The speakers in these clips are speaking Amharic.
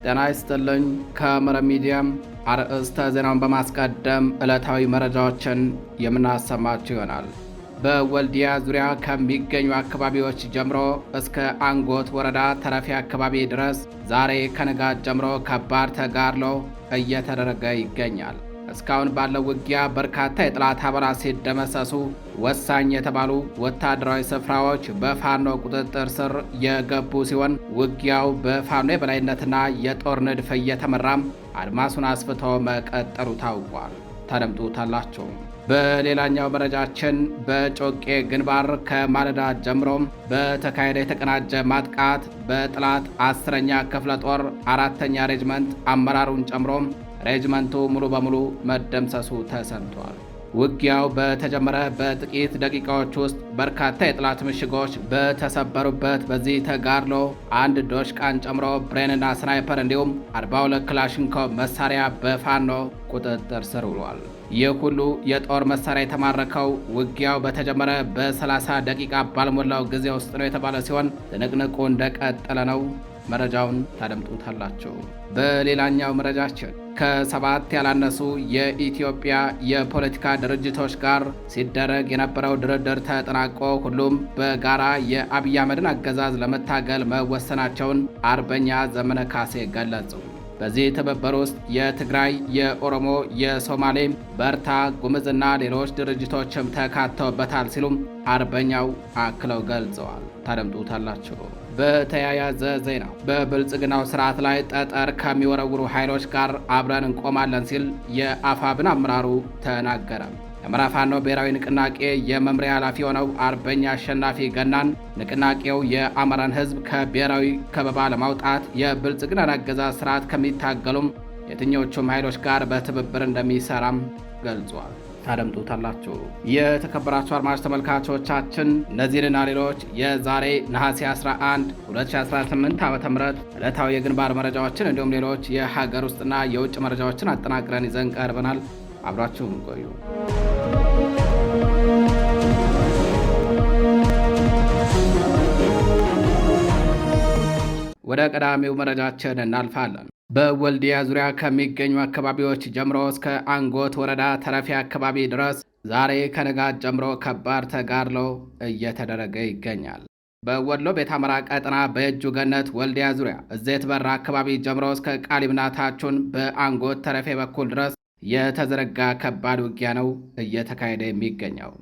ጤና ይስጥልኝ። ከመረብ ሚዲያም አርዕስተ ዜናውን በማስቀደም ዕለታዊ መረጃዎችን የምናሰማችሁ ይሆናል። በወልዲያ ዙሪያ ከሚገኙ አካባቢዎች ጀምሮ እስከ አንጎት ወረዳ ተረፊ አካባቢ ድረስ ዛሬ ከንጋት ጀምሮ ከባድ ተጋድሎ እየተደረገ ይገኛል። እስካሁን ባለው ውጊያ በርካታ የጠላት አባላት ሲደመሰሱ ወሳኝ የተባሉ ወታደራዊ ስፍራዎች በፋኖ ቁጥጥር ስር የገቡ ሲሆን ውጊያው በፋኖ የበላይነትና የጦር ንድፍ እየተመራም አድማሱን አስፍቶ መቀጠሉ ታውቋል። ታደምጡታላችሁ። በሌላኛው መረጃችን በጮቄ ግንባር ከማለዳ ጀምሮም በተካሄደ የተቀናጀ ማጥቃት በጠላት 10ኛ ክፍለ ጦር 4ኛ ሬጅመንት አመራሩን ጨምሮም ሬጅመንቱ ሙሉ በሙሉ መደምሰሱ ተሰምቷል። ውጊያው በተጀመረ በጥቂት ደቂቃዎች ውስጥ በርካታ የጠላት ምሽጎች በተሰበሩበት በዚህ ተጋድሎ አንድ ዶሽቃን ጨምሮ ብሬንና ስናይፐር እንዲሁም 42 ክላሽንኮቭ መሳሪያ በፋኖ ቁጥጥር ስር ውሏል። ይህ ሁሉ የጦር መሳሪያ የተማረከው ውጊያው በተጀመረ በ30 ደቂቃ ባልሞላው ጊዜ ውስጥ ነው የተባለ ሲሆን ትንቅንቁ እንደቀጠለ ነው። መረጃውን ታደምጡታላችሁ። በሌላኛው መረጃችን ከ7 ያላነሱ የኢትዮጵያ የፖለቲካ ድርጅቶች ጋር ሲደረግ የነበረው ድርድር ተጠናቆ ሁሉም በጋራ የአብይ አህመድን አገዛዝ ለመታገል መወሰናቸውን አርበኛ ዘመነ ካሴ ገለጹ። በዚህ ትብብር ውስጥ የትግራይ፣ የኦሮሞ፣ የሶማሌ፣ በርታ፣ ጉምዝና ሌሎች ድርጅቶችም ተካተውበታል ሲሉም አርበኛው አክለው ገልጸዋል። ታደምጡታላችሁ። በተያያዘ ዜና በብልጽግናው ስርዓት ላይ ጠጠር ከሚወረውሩ ኃይሎች ጋር አብረን እንቆማለን ሲል የአፋብን አመራሩ ተናገረ። የአማራ ፋኖ ብሔራዊ ንቅናቄ የመምሪያ ኃላፊ የሆነው አርበኛ አሸናፊ ገናን ንቅናቄው የአማራን ሕዝብ ከብሔራዊ ከበባ ለማውጣት የብልጽግናን አገዛዝ ስርዓት ከሚታገሉም የትኞቹም ኃይሎች ጋር በትብብር እንደሚሰራም ገልጿል። ታደምጡታላችሁ። የተከበራችሁ አድማጭ ተመልካቾቻችን እነዚህንና ሌሎች የዛሬ ነሐሴ 11 2018 ዓ.ም ዕለታዊ የግንባር መረጃዎችን እንዲሁም ሌሎች የሀገር ውስጥና የውጭ መረጃዎችን አጠናቅረን ይዘን ቀርበናል። አብራችሁን ቆዩ። ወደ ቀዳሚው መረጃችን እናልፋለን። በወልዲያ ዙሪያ ከሚገኙ አካባቢዎች ጀምሮ እስከ አንጎት ወረዳ ተረፊ አካባቢ ድረስ ዛሬ ከንጋት ጀምሮ ከባድ ተጋድሎ እየተደረገ ይገኛል። በወሎ ቤት አማራ ቀጠና በየጁ ገነት ወልዲያ ዙሪያ እዜት በራ አካባቢ ጀምሮ እስከ ቃሊምና ታቹን በአንጎት ተረፌ በኩል ድረስ የተዘረጋ ከባድ ውጊያ ነው እየተካሄደ የሚገኘው።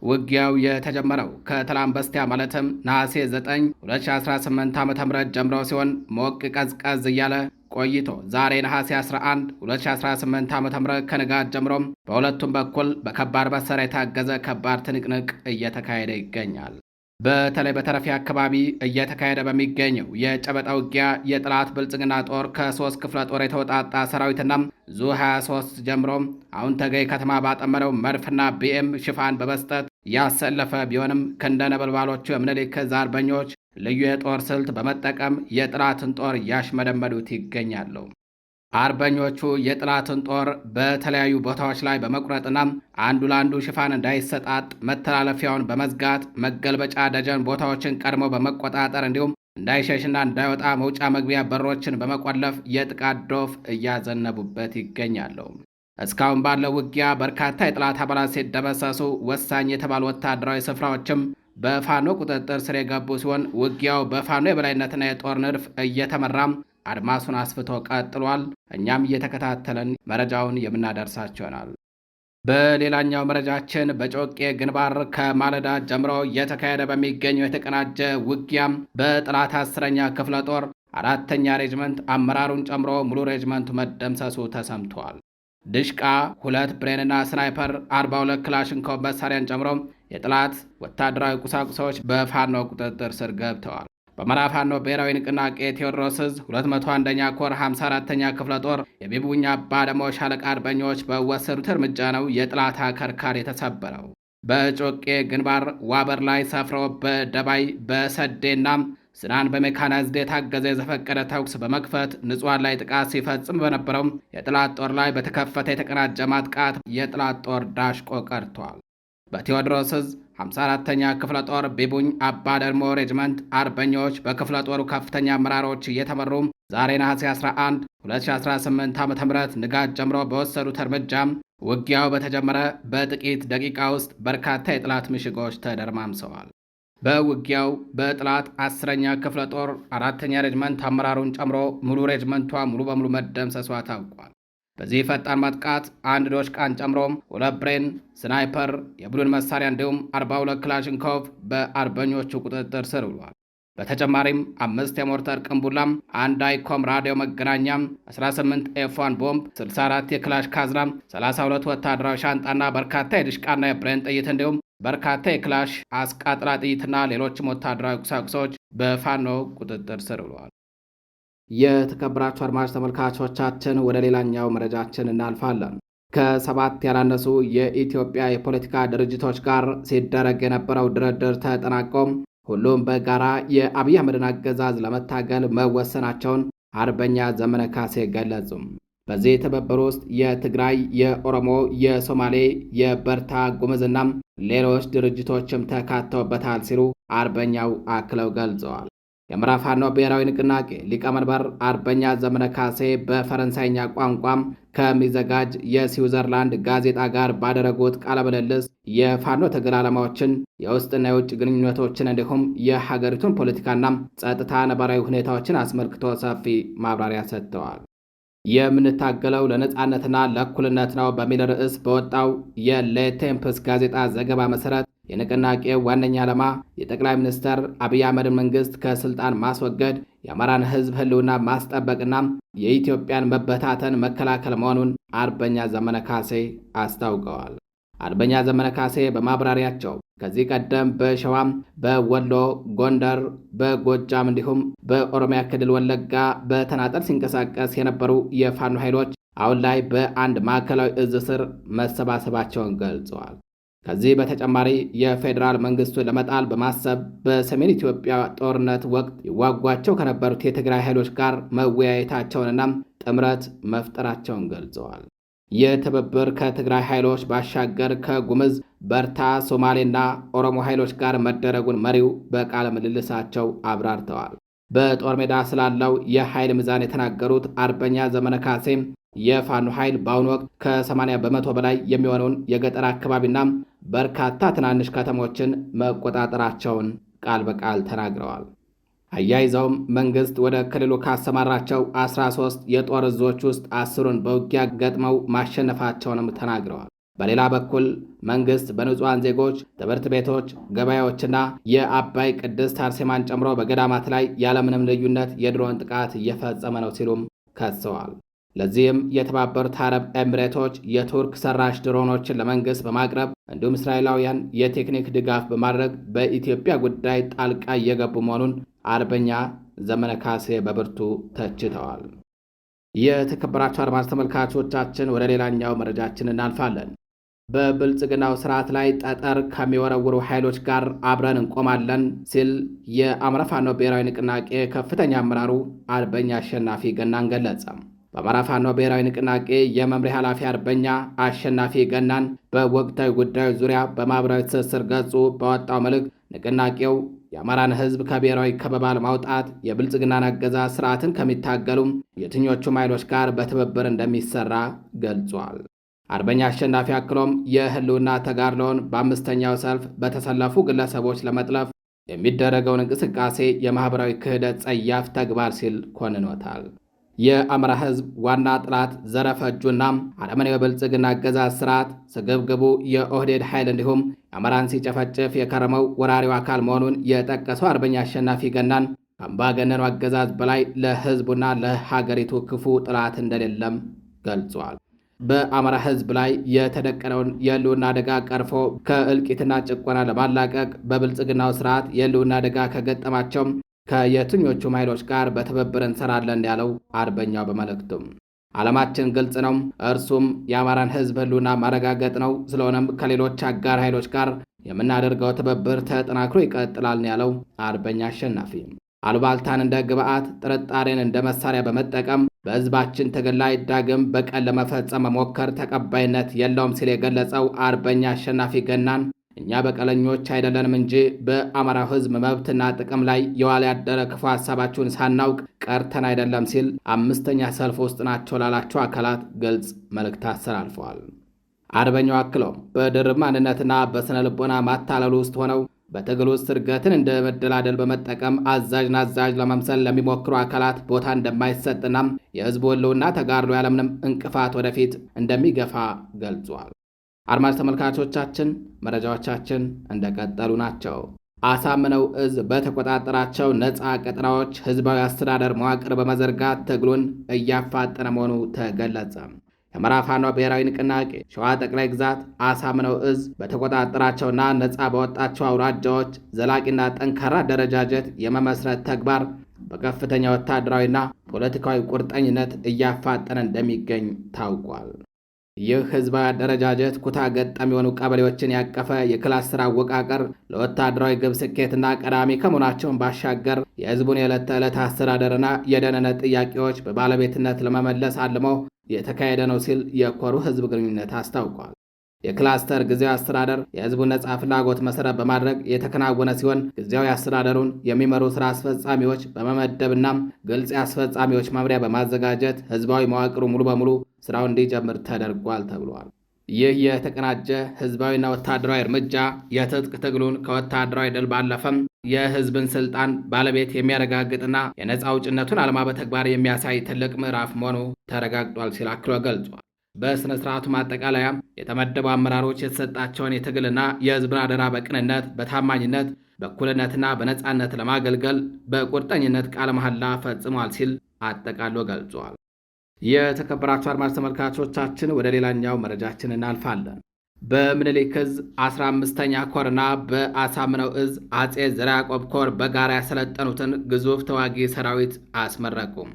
ውጊያው የተጀመረው ከትላንት በስቲያ ማለትም ነሐሴ 9 2018 ዓ.ም ጀምሮ ሲሆን ሞቅ ቀዝቀዝ እያለ ቆይቶ ዛሬ ነሐሴ 11 2018 ዓ.ም ከንጋት ጀምሮም በሁለቱም በኩል በከባድ መሳሪያ የታገዘ ከባድ ትንቅንቅ እየተካሄደ ይገኛል። በተለይ በተረፊ አካባቢ እየተካሄደ በሚገኘው የጨበጣ ውጊያ የጠላት ብልጽግና ጦር ከ3 ክፍለ ጦር የተወጣጣ ሰራዊትና ዙ 23 ጀምሮ አሁን ተገይ ከተማ ባጠመረው መድፍና ቢኤም ሽፋን በመስጠት ያሰለፈ ቢሆንም ክንደ ነበልባሎቹ የምኒልክ ዕዝ አርበኞች ልዩ የጦር ስልት በመጠቀም የጠላትን ጦር ያሽመደመዱት ይገኛሉ። አርበኞቹ የጠላትን ጦር በተለያዩ ቦታዎች ላይ በመቁረጥና አንዱ ለአንዱ ሽፋን እንዳይሰጣጥ መተላለፊያውን በመዝጋት መገልበጫ ደጀን ቦታዎችን ቀድሞ በመቆጣጠር እንዲሁም እንዳይሸሽና እንዳይወጣ መውጫ መግቢያ በሮችን በመቆለፍ የጥቃት ዶፍ እያዘነቡበት ይገኛሉ። እስካሁን ባለው ውጊያ በርካታ የጠላት አባላት ሲደመሰሱ ወሳኝ የተባሉ ወታደራዊ ስፍራዎችም በፋኖ ቁጥጥር ስር የገቡ ሲሆን ውጊያው በፋኖ የበላይነትና የጦር ንድፍ እየተመራም አድማሱን አስፍቶ ቀጥሏል። እኛም እየተከታተለን መረጃውን የምናደርሳችሁ ይሆናል። በሌላኛው መረጃችን በጮቄ ግንባር ከማለዳ ጀምሮ እየተካሄደ በሚገኘው የተቀናጀ ውጊያም በጠላት 10ኛ ክፍለ ጦር 4ኛ ሬጅመንት አመራሩን ጨምሮ ሙሉ ሬጅመንቱ መደምሰሱ ተሰምቷል። ድሽቃ 2 ብሬንና ስናይፐር 42 ክላሽንኮቭ መሳሪያን ጨምሮ የጠላት ወታደራዊ ቁሳቁሶች በፋኖ ቁጥጥር ስር ገብተዋል። በአማራ ፋኖ ብሔራዊ ንቅናቄ ቴዎድሮስ ዕዝ 201ኛ ኮር 54ኛ ክፍለ ጦር የቢቡኛ አባደሞ ሻለቃ አርበኞች በወሰዱት እርምጃ ነው የጠላት አከርካሪ የተሰበረው። በጮቄ ግንባር ዋበር ላይ ሰፍረው በደባይ በሰዴና ስናን በሜካናይዝድ የታገዘ የዘፈቀደ ተኩስ በመክፈት ንጹሃን ላይ ጥቃት ሲፈጽም በነበረው የጠላት ጦር ላይ በተከፈተ የተቀናጀ ማጥቃት የጠላት ጦር ዳሽቆ ቀርቷል። በቴዎድሮስ ዕዝ 54ኛ ክፍለ ጦር ቢቡኝ አባ ደልሞ ሬጅመንት አርበኞች በክፍለ ጦሩ ከፍተኛ አመራሮች እየተመሩ ዛሬ ነሐሴ 11 2018 ዓ.ም ንጋት ጀምሮ በወሰዱት እርምጃም ውጊያው በተጀመረ በጥቂት ደቂቃ ውስጥ በርካታ የጠላት ምሽጎች ተደርማምሰዋል። በውጊያው በጠላት 10ኛ ክፍለ ጦር 4ኛ ሬጅመንት አመራሩን ጨምሮ ሙሉ ሬጅመንቷ ሙሉ በሙሉ መደምሰሷ ታውቋል። በዚህ ፈጣን ማጥቃት አንድ ዶሽቃን ጨምሮ 2 ብሬን፣ ስናይፐር፣ የቡድን መሳሪያ እንዲሁም 42 ክላሽንኮቭ በአርበኞቹ ቁጥጥር ስር ውሏል። በተጨማሪም 5 የሞርተር ቅንቡላም፣ 1 አይኮም ራዲዮ መገናኛም፣ 18 ኤፍ1 ቦምብ፣ 64 የክላሽ ካዝናም፣ 32 ወታደራዊ ሻንጣና በርካታ የድሽቃና የብሬን ጥይት እንዲሁም በርካታ የክላሽ አስቃጥላ ጥይትና ሌሎችም ወታደራዊ ቁሳቁሶች በፋኖ ቁጥጥር ስር ውለዋል። የተከበራችሁ አድማጭ ተመልካቾቻችን ወደ ሌላኛው መረጃችን እናልፋለን። ከ7 ያላነሱ የኢትዮጵያ የፖለቲካ ድርጅቶች ጋር ሲደረግ የነበረው ድርድር ተጠናቆም ሁሉም በጋራ የአብይ አህመድን አገዛዝ ለመታገል መወሰናቸውን አርበኛ ዘመነ ካሴ ገለጹ። በዚህ ትብብር ውስጥ የትግራይ፣ የኦሮሞ፣ የሶማሌ፣ የበርታ ጉምዝና ሌሎች ድርጅቶችም ተካተውበታል ሲሉ አርበኛው አክለው ገልጸዋል። የአማራ ፋኖ ብሔራዊ ንቅናቄ ሊቀመንበር አርበኛ ዘመነ ካሴ በፈረንሳይኛ ቋንቋም ከሚዘጋጅ የስዊዘርላንድ ጋዜጣ ጋር ባደረጉት ቃለ ምልልስ የፋኖ ትግል ዓላማዎችን፣ የውስጥና የውጭ ግንኙነቶችን እንዲሁም የሀገሪቱን ፖለቲካና ጸጥታ ነባራዊ ሁኔታዎችን አስመልክቶ ሰፊ ማብራሪያ ሰጥተዋል። የምንታገለው ለነጻነትና ለእኩልነት ነው በሚል ርዕስ በወጣው የሌቴምፕስ ጋዜጣ ዘገባ መሰረት የንቅናቄው ዋነኛ ዓላማ የጠቅላይ ሚኒስትር አብይ አህመድን መንግስት ከስልጣን ማስወገድ፣ የአማራን ሕዝብ ህልውና ማስጠበቅና የኢትዮጵያን መበታተን መከላከል መሆኑን አርበኛ ዘመነ ካሴ አስታውቀዋል። አርበኛ ዘመነ ካሴ በማብራሪያቸው ከዚህ ቀደም በሸዋም፣ በወሎ፣ ጎንደር፣ በጎጃም እንዲሁም በኦሮሚያ ክልል ወለጋ በተናጠል ሲንቀሳቀስ የነበሩ የፋኖ ኃይሎች አሁን ላይ በአንድ ማዕከላዊ እዝ ስር መሰባሰባቸውን ገልጸዋል። ከዚህ በተጨማሪ የፌዴራል መንግስቱን ለመጣል በማሰብ በሰሜን ኢትዮጵያ ጦርነት ወቅት ይዋጓቸው ከነበሩት የትግራይ ኃይሎች ጋር መወያየታቸውንና ጥምረት መፍጠራቸውን ገልጸዋል። የትብብር ከትግራይ ኃይሎች ባሻገር ከጉምዝ፣ በርታ፣ ሶማሌና ኦሮሞ ኃይሎች ጋር መደረጉን መሪው በቃለ ምልልሳቸው አብራርተዋል። በጦር ሜዳ ስላለው የኃይል ሚዛን የተናገሩት አርበኛ ዘመነ ካሴም የፋኖ ኃይል በአሁኑ ወቅት ከ80 በመቶ በላይ የሚሆነውን የገጠር አካባቢና በርካታ ትናንሽ ከተሞችን መቆጣጠራቸውን ቃል በቃል ተናግረዋል። አያይዘውም መንግስት ወደ ክልሉ ካሰማራቸው 13 የጦር እዞች ውስጥ 10ን በውጊያ ገጥመው ማሸነፋቸውንም ተናግረዋል። በሌላ በኩል መንግስት በንጹሐን ዜጎች ትምህርት ቤቶች፣ ገበያዎችና የአባይ ቅድስት አርሴማን ጨምሮ በገዳማት ላይ ያለምንም ልዩነት የድሮን ጥቃት እየፈጸመ ነው ሲሉም ከሰዋል። ለዚህም የተባበሩት አረብ ኤሚሬቶች የቱርክ ሰራሽ ድሮኖችን ለመንግስት በማቅረብ እንዲሁም እስራኤላውያን የቴክኒክ ድጋፍ በማድረግ በኢትዮጵያ ጉዳይ ጣልቃ እየገቡ መሆኑን አርበኛ ዘመነ ካሴ በብርቱ ተችተዋል። የተከበራቸው አድማጭ ተመልካቾቻችን ወደ ሌላኛው መረጃችን እናልፋለን። በብልጽግናው ስርዓት ላይ ጠጠር ከሚወረውሩ ኃይሎች ጋር አብረን እንቆማለን ሲል የአማራ ፋኖ ብሔራዊ ንቅናቄ ከፍተኛ አመራሩ አርበኛ አሸናፊ ገናን ገለጸ። በአማራ ፋኖ ብሔራዊ ንቅናቄ የመምሪያ ኃላፊ አርበኛ አሸናፊ ገናን በወቅታዊ ጉዳዮች ዙሪያ በማኅበራዊ ትስስር ገጹ በወጣው መልእክት ንቅናቄው የአማራን ሕዝብ ከብሔራዊ ከበባ ለማውጣት የብልጽግናን አገዛዝ ስርዓትን ከሚታገሉም የትኞቹም ኃይሎች ጋር በትብብር እንደሚሰራ ገልጿል። አርበኛ አሸናፊ አክሎም የህልውና ተጋድሎውን በአምስተኛው ሰልፍ በተሰለፉ ግለሰቦች ለመጥለፍ የሚደረገውን እንቅስቃሴ የማኅበራዊ ክህደት ጸያፍ ተግባር ሲል ኮንኖታል። የአማራ ሕዝብ ዋና ጠላት ዘረፈጁና አረመኔው የብልጽግና አገዛዝ ስርዓት ስግብግቡ የኦህዴድ ኃይል እንዲሁም አማራን ሲጨፈጭፍ የከረመው ወራሪው አካል መሆኑን የጠቀሰው አርበኛ አሸናፊ ገናን ከአምባገነኑ አገዛዝ በላይ ለሕዝቡና ለሀገሪቱ ክፉ ጠላት እንደሌለም ገልጿል። በአማራ ሕዝብ ላይ የተደቀነውን የህልውና አደጋ ቀርፎ ከእልቂትና ጭቆና ለማላቀቅ በብልጽግናው ስርዓት የህልውና አደጋ ከገጠማቸው ከየትኞቹም ኃይሎች ጋር በትብብር እንሰራለን ያለው አርበኛው በመልእክቱም ዓላማችን ግልጽ ነው፣ እርሱም የአማራን ሕዝብ ህልውና ማረጋገጥ ነው። ስለሆነም ከሌሎች አጋር ኃይሎች ጋር የምናደርገው ትብብር ተጠናክሮ ይቀጥላል ያለው አርበኛ አሸናፊ አሉባልታን እንደ ግብዓት፣ ጥርጣሬን እንደ መሳሪያ በመጠቀም በህዝባችን ትግል ላይ ዳግም በቀል ለመፈጸም መሞከር ተቀባይነት የለውም ሲል የገለጸው አርበኛ አሸናፊ ገናን እኛ በቀለኞች አይደለንም እንጂ በአማራው ሕዝብ መብትና ጥቅም ላይ የዋለ ያደረ ክፉ ሀሳባችሁን ሳናውቅ ቀርተን አይደለም ሲል 5ኛ ሰልፍ ውስጥ ናቸው ላላቸው አካላት ግልጽ መልእክት አስተላልፈዋል። አርበኛው አክለውም በድርብ ማንነትና በስነ ልቦና ማታለሉ ውስጥ ሆነው በትግል ውስጥ እርገትን እንደ መደላደል በመጠቀም አዛዥን አዛዥ ለመምሰል ለሚሞክሩ አካላት ቦታ እንደማይሰጥና የህዝቡ ህልውና ተጋድሎ ያለምንም እንቅፋት ወደፊት እንደሚገፋ ገልጿል። አድማጭ ተመልካቾቻችን መረጃዎቻችን እንደቀጠሉ ናቸው። አሳምነው እዝ በተቆጣጠራቸው ነፃ ቀጠናዎች ህዝባዊ አስተዳደር መዋቅር በመዘርጋት ትግሉን እያፋጠነ መሆኑ ተገለጸ። የአማራ ፋኖ ብሔራዊ ንቅናቄ ሸዋ ጠቅላይ ግዛት አሳምነው እዝ በተቆጣጠራቸውና ነፃ በወጣቸው አውራጃዎች ዘላቂና ጠንካራ አደረጃጀት የመመስረት ተግባር በከፍተኛ ወታደራዊና ፖለቲካዊ ቁርጠኝነት እያፋጠነ እንደሚገኝ ታውቋል። ይህ ህዝባዊ አደረጃጀት ኩታ ገጠም የሆኑ ቀበሌዎችን ያቀፈ የክላስተር አወቃቀር ለወታደራዊ ግብ ስኬትና ቀዳሚ ከመሆናቸውን ባሻገር የህዝቡን የዕለት ተዕለት አስተዳደርና የደህንነት ጥያቄዎች በባለቤትነት ለመመለስ አልሞ የተካሄደ ነው ሲል የኮሩ ህዝብ ግንኙነት አስታውቋል። የክላስተር ጊዜያዊ አስተዳደር የህዝቡን ነጻ ፍላጎት መሰረት በማድረግ የተከናወነ ሲሆን ጊዜያዊ አስተዳደሩን የሚመሩ ስራ አስፈጻሚዎች በመመደብና ግልጽ የአስፈጻሚዎች መምሪያ በማዘጋጀት ህዝባዊ መዋቅሩ ሙሉ በሙሉ ስራውን እንዲጀምር ተደርጓል ተብሏል። ይህ የተቀናጀ ህዝባዊና ወታደራዊ እርምጃ የትጥቅ ትግሉን ከወታደራዊ ድል ባለፈም የህዝብን ስልጣን ባለቤት የሚያረጋግጥና የነጻ አውጭነቱን ዓላማ በተግባር የሚያሳይ ትልቅ ምዕራፍ መሆኑ ተረጋግጧል ሲል አክሎ ገልጿል። በሥነ ሥርዓቱ ማጠቃለያ የተመደቡ አመራሮች የተሰጣቸውን የትግልና የህዝብን አደራ በቅንነት፣ በታማኝነት፣ በእኩልነትና በነጻነት ለማገልገል በቁርጠኝነት ቃለ መሐላ ፈጽሟል ሲል አጠቃሎ ገልጿል። የተከበራችሁ አድማጭ ተመልካቾቻችን ወደ ሌላኛው መረጃችን እናልፋለን። በምኒልክ ዕዝ 15ኛ ኮርና በአሳምነው ዕዝ አጼ ዘርዓ ያዕቆብ ኮር በጋራ ያሰለጠኑትን ግዙፍ ተዋጊ ሰራዊት አስመረቁም።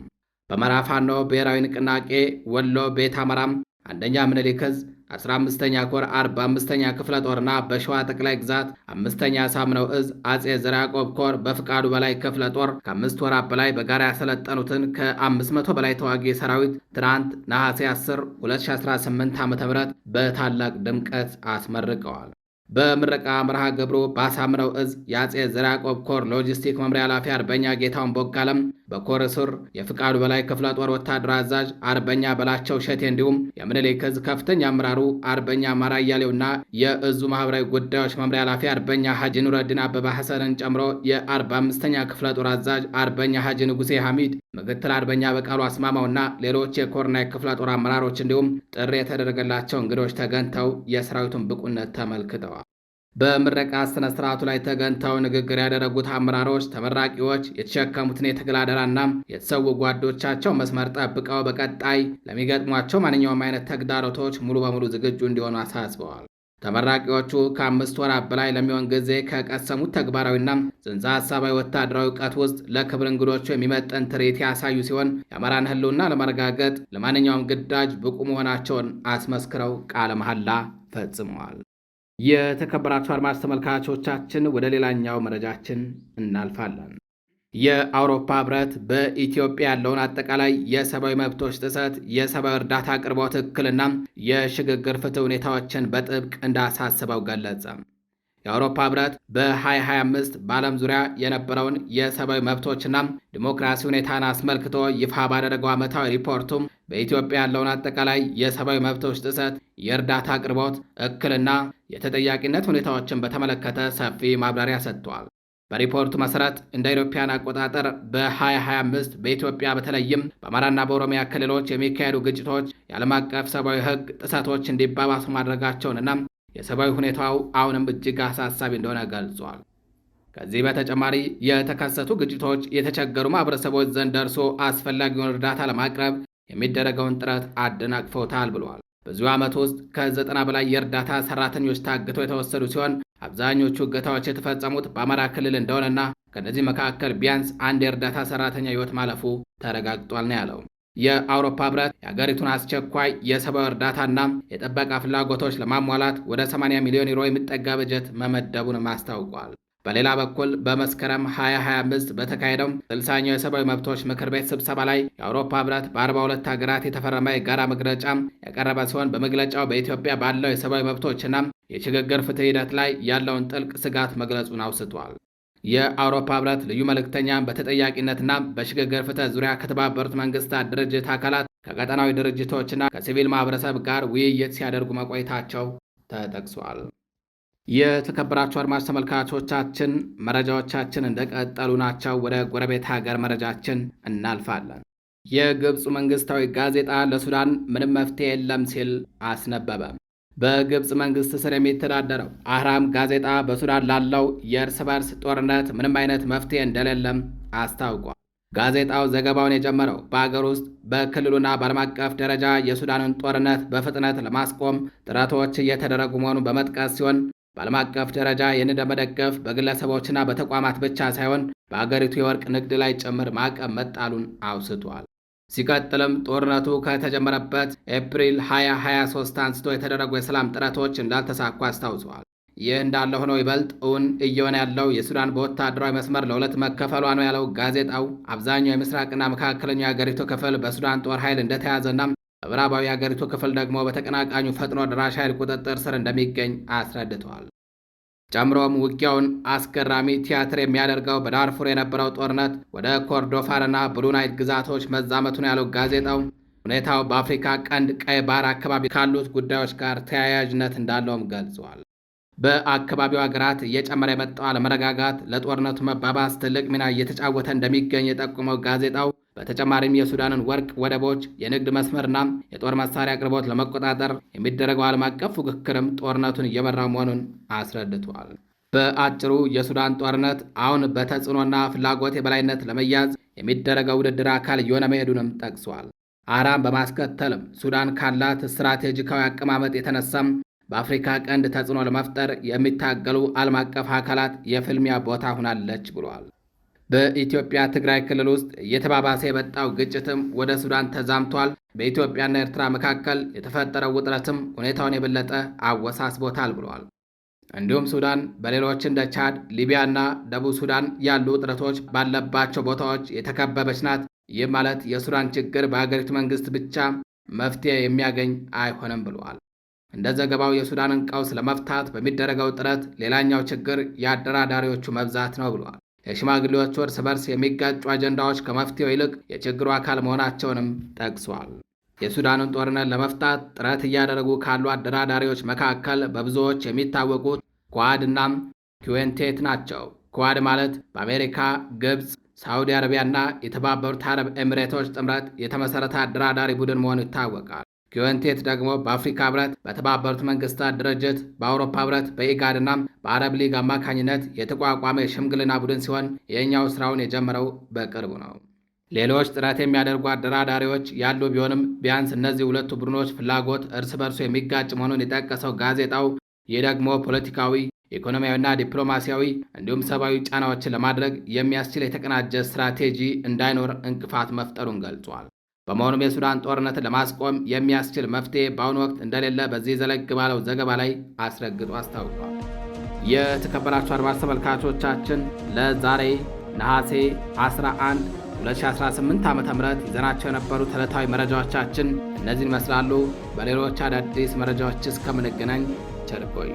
በአማራ ፋኖ ብሔራዊ ንቅናቄ ወሎ ቤት አማራም 1ኛ ምኒልክ ዕዝ 15ኛ ኮር 45ኛ ክፍለ ጦርና በሸዋ ጠቅላይ ግዛት 5ኛ አሳምነው ዕዝ አጼ ዘርዓ ያዕቆብ ኮር በፍቃዱ በላይ ክፍለ ጦር ከ5 ወራት በላይ በጋራ ያሰለጠኑትን ከ500 በላይ ተዋጊ ሰራዊት ትናንት ነሐሴ 10 2018 ዓ.ም በታላቅ ድምቀት አስመርቀዋል። በምረቃ መርሃ ግብሩ በአሳምነው ዕዝ የአጼ ዘርዓ ያዕቆብ ኮር ሎጂስቲክ መምሪያ ኃላፊ አርበኛ ጌታውን ቦጋለም፣ በኮር ስር የፍቃዱ በላይ ክፍለ ጦር ወታደራዊ አዛዥ አርበኛ በላቸው ሸቴ እንዲሁም የምኒልክ ዕዝ ከፍተኛ አመራሩ አርበኛ አማራ እያሌውና የዕዙ ማህበራዊ ጉዳዮች መምሪያ ኃላፊ አርበኛ ሀጂ ኑረዲን አበባ ሐሰንን ጨምሮ የ45ኛ ክፍለ ጦር አዛዥ አርበኛ ሀጂ ንጉሴ ሐሚድ፣ ምክትል አርበኛ በቃሉ አስማማውና ሌሎች የኮርና የክፍለ ጦር አመራሮች እንዲሁም ጥሪ የተደረገላቸው እንግዶች ተገኝተው የሰራዊቱን ብቁነት ተመልክተዋል። በምረቃ ስነ ስርዓቱ ላይ ተገኝተው ንግግር ያደረጉት አመራሮች ተመራቂዎች የተሸከሙትን የትግል አደራና የተሰዉ ጓዶቻቸው መስመር ጠብቀው በቀጣይ ለሚገጥሟቸው ማንኛውም አይነት ተግዳሮቶች ሙሉ በሙሉ ዝግጁ እንዲሆኑ አሳስበዋል። ተመራቂዎቹ ከ5 ወራት በላይ ለሚሆን ጊዜ ከቀሰሙት ተግባራዊና ጽንሰ ሐሳባዊ ወታደራዊ እውቀት ውስጥ ለክብር እንግዶቹ የሚመጠን ትርኢት ያሳዩ ሲሆን የአማራን ሕልውና ለማረጋገጥ ለማንኛውም ግዳጅ ብቁ መሆናቸውን አስመስክረው ቃለ መሐላ ፈጽመዋል። የተከበራችሁ አድማጭ ተመልካቾቻችን ወደ ሌላኛው መረጃችን እናልፋለን። የአውሮፓ ህብረት በኢትዮጵያ ያለውን አጠቃላይ የሰብአዊ መብቶች ጥሰት፣ የሰብአዊ እርዳታ አቅርቦት እክልና የሽግግር ፍትህ ሁኔታዎችን በጥብቅ እንዳሳስበው ገለጸ። የአውሮፓ ህብረት በ2025 በዓለም ዙሪያ የነበረውን የሰብአዊ መብቶችና ዲሞክራሲ ሁኔታን አስመልክቶ ይፋ ባደረገው ዓመታዊ ሪፖርቱም በኢትዮጵያ ያለውን አጠቃላይ የሰብአዊ መብቶች ጥሰት፣ የእርዳታ አቅርቦት እክልና የተጠያቂነት ሁኔታዎችን በተመለከተ ሰፊ ማብራሪያ ሰጥቷል። በሪፖርቱ መሰረት እንደ አውሮፓውያን አቆጣጠር በ2025 በኢትዮጵያ በተለይም በአማራና በኦሮሚያ ክልሎች የሚካሄዱ ግጭቶች የዓለም አቀፍ ሰብአዊ ሕግ ጥሰቶች እንዲባባሱ ማድረጋቸውንና የሰብአዊ ሁኔታው አሁንም እጅግ አሳሳቢ እንደሆነ ገልጿል። ከዚህ በተጨማሪ የተከሰቱ ግጭቶች የተቸገሩ ማህበረሰቦች ዘንድ ደርሶ አስፈላጊውን እርዳታ ለማቅረብ የሚደረገውን ጥረት አደናቅፈውታል ብሏል። በዚሁ ዓመት ውስጥ ከ90 በላይ የእርዳታ ሰራተኞች ታግተው የተወሰዱ ሲሆን አብዛኞቹ እገታዎች የተፈጸሙት በአማራ ክልል እንደሆነና ከነዚህ መካከል ቢያንስ አንድ የእርዳታ ሰራተኛ ሕይወት ማለፉ ተረጋግጧል ነው ያለው። የአውሮፓ ህብረት የአገሪቱን አስቸኳይ የሰብአዊ እርዳታና የጥበቃ ፍላጎቶች ለማሟላት ወደ 80 ሚሊዮን ዩሮ የሚጠጋ በጀት መመደቡንም አስታውቋል። በሌላ በኩል በመስከረም 2025 በተካሄደው 60ኛው የሰብአዊ መብቶች ምክር ቤት ስብሰባ ላይ የአውሮፓ ህብረት በ42 ሀገራት የተፈረመ የጋራ መግለጫ ያቀረበ ሲሆን በመግለጫው በኢትዮጵያ ባለው የሰብአዊ መብቶችና የሽግግር ፍትህ ሂደት ላይ ያለውን ጥልቅ ስጋት መግለጹን አውስቷል። የአውሮፓ ህብረት ልዩ መልእክተኛ በተጠያቂነትና በሽግግር ፍትህ ዙሪያ ከተባበሩት መንግስታት ድርጅት አካላት ከቀጠናዊ ድርጅቶችና ከሲቪል ማህበረሰብ ጋር ውይይት ሲያደርጉ መቆየታቸው ተጠቅሷል። የተከበራችሁ አድማጭ ተመልካቾቻችን መረጃዎቻችን እንደቀጠሉ ናቸው። ወደ ጎረቤት ሀገር መረጃችን እናልፋለን። የግብፅ መንግስታዊ ጋዜጣ ለሱዳን ምንም መፍትሄ የለም ሲል አስነበበ። በግብፅ መንግስት ስር የሚተዳደረው አህራም ጋዜጣ በሱዳን ላለው የእርስ በርስ ጦርነት ምንም አይነት መፍትሄ እንደሌለም አስታውቋል። ጋዜጣው ዘገባውን የጀመረው በአገር ውስጥ በክልሉና በዓለም አቀፍ ደረጃ የሱዳንን ጦርነት በፍጥነት ለማስቆም ጥረቶች እየተደረጉ መሆኑን በመጥቀስ ሲሆን በዓለም አቀፍ ደረጃ ይህንን ለመደገፍ በግለሰቦችና በተቋማት ብቻ ሳይሆን በአገሪቱ የወርቅ ንግድ ላይ ጭምር ማዕቀብ መጣሉን አውስቷል። ሲቀጥልም ጦርነቱ ከተጀመረበት ኤፕሪል 2023 አንስቶ የተደረጉ የሰላም ጥረቶች እንዳልተሳኩ አስታውሰዋል። ይህ እንዳለ ሆኖ ይበልጥ እውን እየሆነ ያለው የሱዳን በወታደራዊ መስመር ለሁለት መከፈሏ ነው ያለው ጋዜጣው አብዛኛው የምስራቅና መካከለኛው የአገሪቱ ክፍል በሱዳን ጦር ኃይል እንደተያዘና በምዕራባዊ የአገሪቱ ክፍል ደግሞ በተቀናቃኙ ፈጥኖ ደራሽ ኃይል ቁጥጥር ስር እንደሚገኝ አስረድተዋል። ጨምሮም ውጊያውን አስገራሚ ቲያትር የሚያደርገው በዳርፉር የነበረው ጦርነት ወደ ኮርዶፋንና ብሉ ናይል ግዛቶች መዛመቱን ያለው ጋዜጣው ሁኔታው በአፍሪካ ቀንድ ቀይ ባህር አካባቢ ካሉት ጉዳዮች ጋር ተያያዥነት እንዳለውም ገልጿል። በአካባቢው ሀገራት እየጨመረ የመጣው አለመረጋጋት ለጦርነቱ መባባስ ትልቅ ሚና እየተጫወተ እንደሚገኝ የጠቁመው ጋዜጣው በተጨማሪም የሱዳንን ወርቅ ወደቦች፣ የንግድ መስመርና የጦር መሳሪያ አቅርቦት ለመቆጣጠር የሚደረገው ዓለም አቀፍ ፉክክርም ጦርነቱን እየመራ መሆኑን አስረድቷል። በአጭሩ የሱዳን ጦርነት አሁን በተጽዕኖና ፍላጎት የበላይነት ለመያዝ የሚደረገው ውድድር አካል እየሆነ መሄዱንም ጠቅሷል። አህራም በማስከተልም ሱዳን ካላት ስትራቴጂካዊ አቀማመጥ የተነሳም በአፍሪካ ቀንድ ተጽዕኖ ለመፍጠር የሚታገሉ ዓለም አቀፍ አካላት የፍልሚያ ቦታ ሆናለች ብሏል። በኢትዮጵያ ትግራይ ክልል ውስጥ እየተባባሰ የመጣው ግጭትም ወደ ሱዳን ተዛምቷል። በኢትዮጵያና ኤርትራ መካከል የተፈጠረው ውጥረትም ሁኔታውን የበለጠ አወሳስቦታል ብሏል። እንዲሁም ሱዳን በሌሎች እንደ ቻድ፣ ሊቢያና ደቡብ ሱዳን ያሉ ውጥረቶች ባለባቸው ቦታዎች የተከበበች ናት። ይህ ማለት የሱዳን ችግር በሀገሪቱ መንግስት ብቻ መፍትሄ የሚያገኝ አይሆንም ብሏል። እንደ ዘገባው የሱዳንን ቀውስ ለመፍታት በሚደረገው ጥረት ሌላኛው ችግር የአደራዳሪዎቹ መብዛት ነው ብሏል። የሽማግሌዎቹ እርስ በርስ የሚጋጩ አጀንዳዎች ከመፍትሄው ይልቅ የችግሩ አካል መሆናቸውንም ጠቅሷል። የሱዳንን ጦርነት ለመፍታት ጥረት እያደረጉ ካሉ አደራዳሪዎች መካከል በብዙዎች የሚታወቁት ኳድ እና ኩዌንቴት ናቸው። ኳድ ማለት በአሜሪካ፣ ግብፅ፣ ሳዑዲ አረቢያና የተባበሩት አረብ ኤሚሬቶች ጥምረት የተመሠረተ አደራዳሪ ቡድን መሆኑ ይታወቃል። ኩዌንቴት ደግሞ በአፍሪካ ህብረት፣ በተባበሩት መንግስታት ድርጅት፣ በአውሮፓ ህብረት፣ በኢጋድና በአረብ ሊግ አማካኝነት የተቋቋመ የሽምግልና ቡድን ሲሆን ይህኛው ስራውን የጀመረው በቅርቡ ነው። ሌሎች ጥረት የሚያደርጉ አደራዳሪዎች ያሉ ቢሆንም ቢያንስ እነዚህ ሁለቱ ቡድኖች ፍላጎት እርስ በርሱ የሚጋጭ መሆኑን የጠቀሰው ጋዜጣው ይህ ደግሞ ፖለቲካዊ፣ ኢኮኖሚያዊና ዲፕሎማሲያዊ እንዲሁም ሰብአዊ ጫናዎችን ለማድረግ የሚያስችል የተቀናጀ ስትራቴጂ እንዳይኖር እንቅፋት መፍጠሩን ገልጿል። በመሆኑም የሱዳን ጦርነትን ለማስቆም የሚያስችል መፍትሄ በአሁኑ ወቅት እንደሌለ በዚህ ዘለግ ባለው ዘገባ ላይ አስረግጦ አስታውቋል። የተከበራችሁ አድማጭ ተመልካቾቻችን ለዛሬ ነሐሴ 11 2018 ዓ.ም ይዘናቸው የነበሩት ዕለታዊ መረጃዎቻችን እነዚህን ይመስላሉ። በሌሎች አዳዲስ መረጃዎች እስከምንገናኝ ቸር ቆዩ።